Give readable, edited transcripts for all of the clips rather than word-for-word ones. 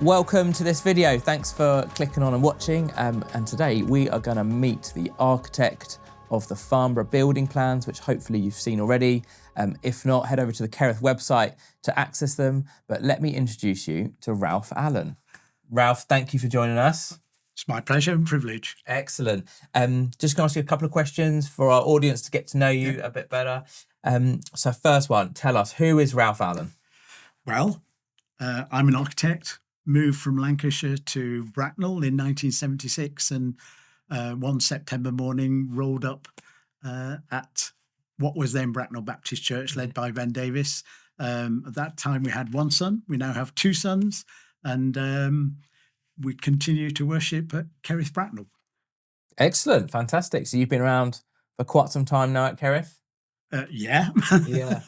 Welcome to this video. Thanks for clicking on and watching. And today we are going to meet the architect of the Farnborough building plans, which hopefully you've seen already. If not, head over to the Kerith website to access them. But let me introduce you to Ralph Allen. Ralph, thank you for joining us. It's my pleasure and privilege. Excellent. Just going to ask you a couple of questions for our audience to get to know you a bit better. So first one, tell us, who is Ralph Allen? Well, I'm an architect, moved from Lancashire to Bracknell in 1976, and one September morning rolled up at what was then Bracknell Baptist Church, led by Ben Davis. At that time we had one son. We now have two sons, and we continue to worship at Kerith Bracknell. Excellent, fantastic. So you've been around for quite some time now at Kerith? Yeah. Yeah.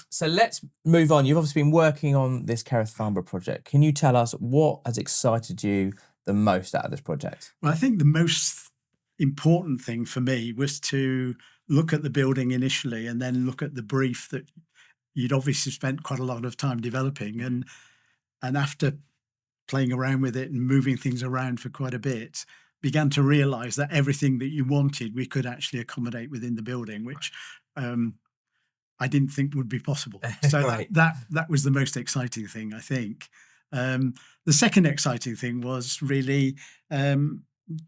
So let's move on. You've obviously been working on this Kerith Farnborough project. Can you tell us what has excited you the most out of this project? Well, I think the most important thing for me was to look at the building initially and then look at the brief that you'd obviously spent quite a lot of time developing. And after playing around with it and moving things around for quite a bit, began to realise that everything that you wanted, we could actually accommodate within the building, which I didn't think would be possible. So Right. that was the most exciting thing, I think. The second exciting thing was really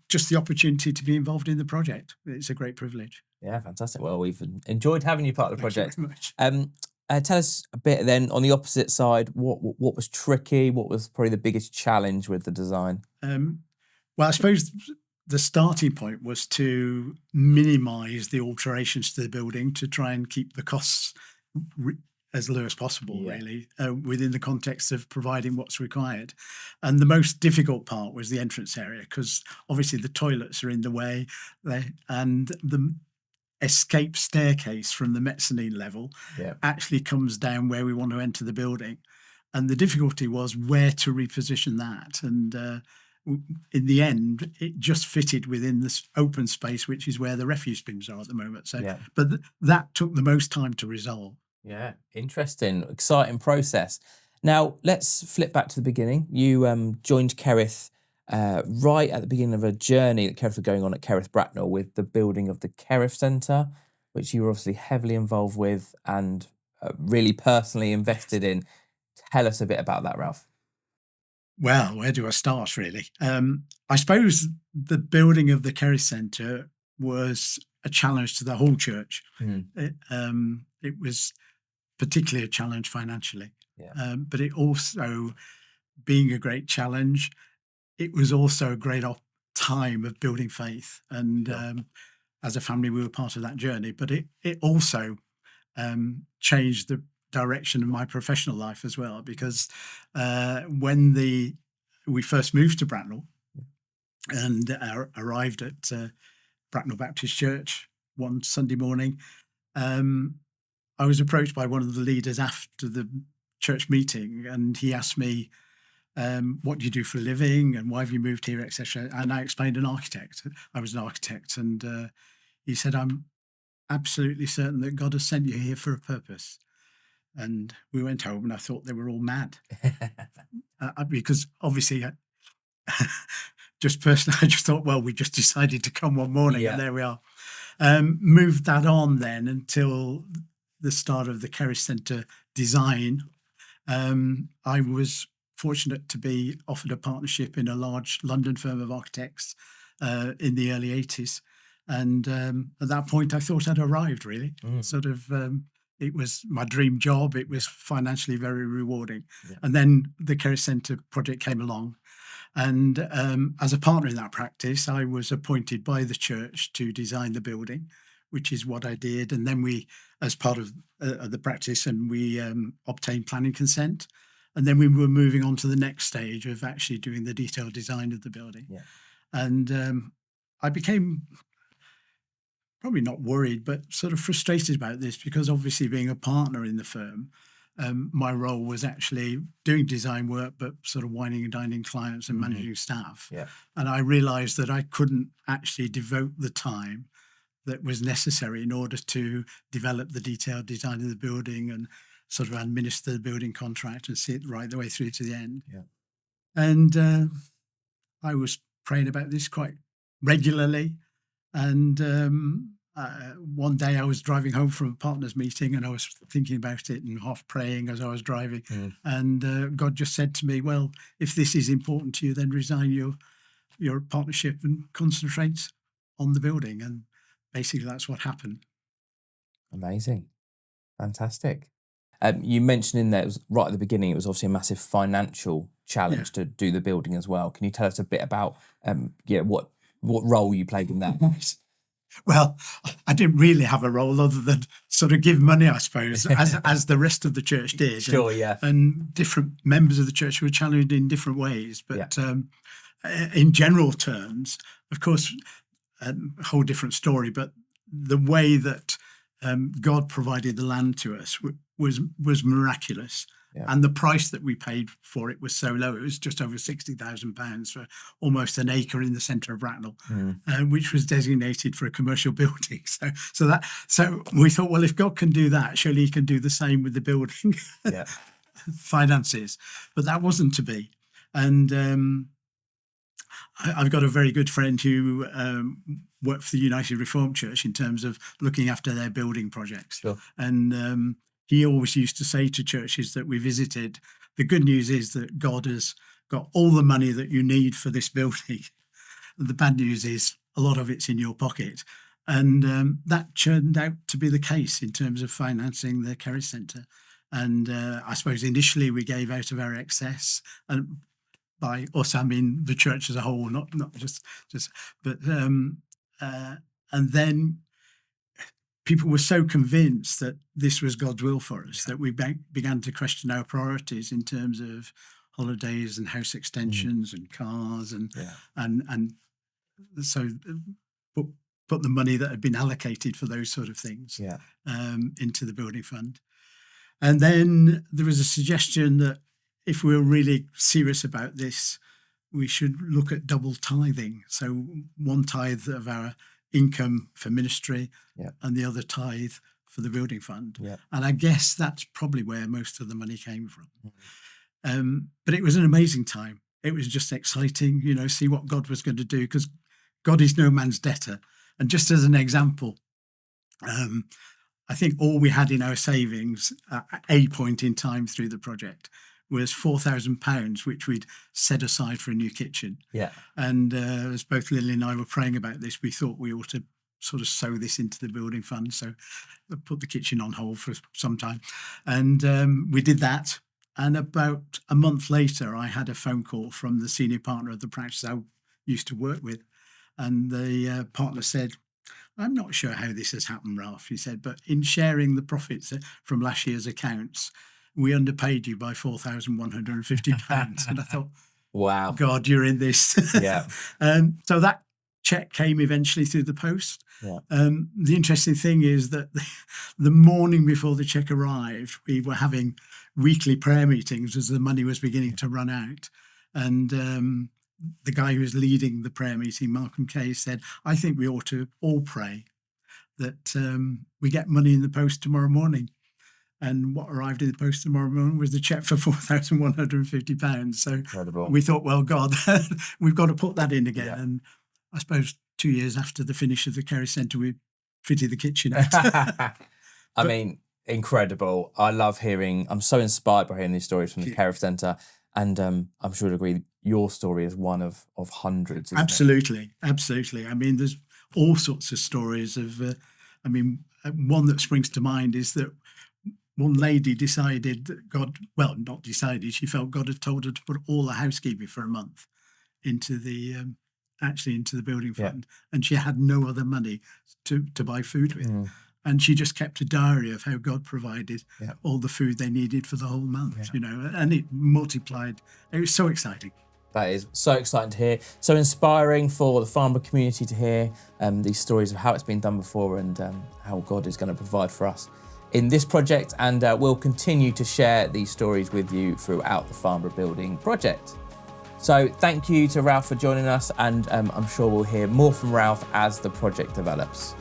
just the opportunity to be involved in the project. It's a great privilege. Yeah, fantastic. Well, we've enjoyed having you part of the project. Thank you very much. Tell us a bit then on the opposite side, what was tricky? What was probably the biggest challenge with the design? Well, I suppose the starting point was to minimise the alterations to the building to try and keep the costs as low as possible, really, within the context of providing what's required. And the most difficult part was the entrance area, because obviously the toilets are in the way, and the escape staircase from the mezzanine level actually comes down where we want to enter the building. And the difficulty was where to reposition that. And in the end, it just fitted within this open space, which is where the refuse bins are at the moment. So, but that took the most time to resolve. Yeah, interesting, exciting process. Now, let's flip back to the beginning. You joined Kerith right at the beginning of a journey that Kerith were going on at Kerith Bracknell with the building of the Kerith Centre, which you were obviously heavily involved with and really personally invested in. Tell us a bit about that, Ralph. Well, where do I start, really? I suppose the building of the Kerith Centre was a challenge to the whole church. It was particularly a challenge financially, but it also, being a great challenge, it was also a great time of building faith. And as a family, we were part of that journey, but it also changed the direction of my professional life as well, because when we first moved to Bracknell and arrived at Bracknell Baptist Church one Sunday morning, I was approached by one of the leaders after the church meeting, and he asked me, what do you do for a living and why have you moved here, etc. And I explained I was an architect, and he said, I'm absolutely certain that God has sent you here for a purpose. And we went home and I thought they were all mad. Because obviously, just personally, I just thought, well, we just decided to come one morning and there we are. Moved that on then until the start of the Kerith Centre design. I was fortunate to be offered a partnership in a large London firm of architects in the early 80s. And at that point, I thought I'd arrived, really. Sort of, it was my dream job. It was financially very rewarding. And then the Kerith Centre project came along. And as a partner in that practice, I was appointed by the church to design the building, which is what I did. And then we, as part of the practice, and we obtained planning consent. And then we were moving on to the next stage of actually doing the detailed design of the building. And I became probably not worried, but sort of frustrated about this, because obviously being a partner in the firm, my role was actually doing design work, but sort of wining and dining clients and managing staff. And I realised that I couldn't actually devote the time that was necessary in order to develop the detailed design of the building and sort of administer the building contract and see it right the way through to the end. And I was praying about this quite regularly. And one day I was driving home from a partners meeting, and I was thinking about it and half praying as I was driving. And God just said to me, well, if this is important to you, then resign your partnership and concentrate on the building. And basically that's what happened. Amazing. Fantastic. You mentioned in there, it was right at the beginning, it was obviously a massive financial challenge to do the building as well. Can you tell us a bit about what role you played in that? Well, I didn't really have a role other than sort of give money, I suppose, as the rest of the church did. Sure, And different members of the church were challenged in different ways. But in general terms, of course, a whole different story. But the way that God provided the land to us was miraculous. Yeah. And the price that we paid for it was so low. It was just over £60,000 for almost an acre in the centre of Bracknell, which was designated for a commercial building. So we thought, well, if God can do that, surely he can do the same with the building finances. But that wasn't to be. And I've got a very good friend who worked for the United Reformed Church in terms of looking after their building projects. Sure. And he always used to say to churches that we visited, the good news is that God has got all the money that you need for this building. The bad news is a lot of it's in your pocket. And that turned out to be the case in terms of financing the Kerith Centre. And I suppose initially we gave out of our excess, and by us I mean the church as a whole, not just but and then people were so convinced that this was God's will for us that we began to question our priorities in terms of holidays and house extensions and cars and so put the money that had been allocated for those sort of things into the building fund. And then there was a suggestion that if we were really serious about this, we should look at double tithing. So one tithe of our income for ministry and the other tithe for the building fund. And I guess that's probably where most of the money came from. But it was an amazing time. It was just exciting, see what God was going to do, because God is no man's debtor. And just as an example, I think all we had in our savings at a point in time through the project was £4,000, which we'd set aside for a new kitchen. And as both Lily and I were praying about this, we thought we ought to sort of sow this into the building fund. So I put the kitchen on hold for some time. And we did that. And about a month later, I had a phone call from the senior partner of the practice I used to work with. And the partner said, I'm not sure how this has happened, Ralph, he said, but in sharing the profits from last year's accounts, we underpaid you by £4,150. And I thought, wow, God, you're in this. So that check came eventually through the post. The interesting thing is that the morning before the check arrived, we were having weekly prayer meetings as the money was beginning to run out. And the guy who was leading the prayer meeting, Malcolm Kay, said, I think we ought to all pray that we get money in the post tomorrow morning. And what arrived in the post tomorrow morning was the cheque for £4,150. So incredible. We thought, well, God, we've got to put that in again. And I suppose 2 years after the finish of the Kerith Centre, we fitted the kitchen out. I mean, incredible. I love hearing, I'm so inspired by hearing these stories from the Kerith Centre. And I'm sure you'd agree, your story is one of hundreds. Absolutely. I mean, there's all sorts of stories of, one that springs to mind is that one lady decided that not decided, she felt God had told her to put all the housekeeping for a month into the building fund. And she had no other money to buy food with. And she just kept a diary of how God provided all the food they needed for the whole month, and it multiplied. It was so exciting. That is so exciting to hear. So inspiring for the Farnborough community to hear these stories of how it's been done before and how God is going to provide for us in this project. And we'll continue to share these stories with you throughout the Farnborough Building project. So thank you to Ralph for joining us, and I'm sure we'll hear more from Ralph as the project develops.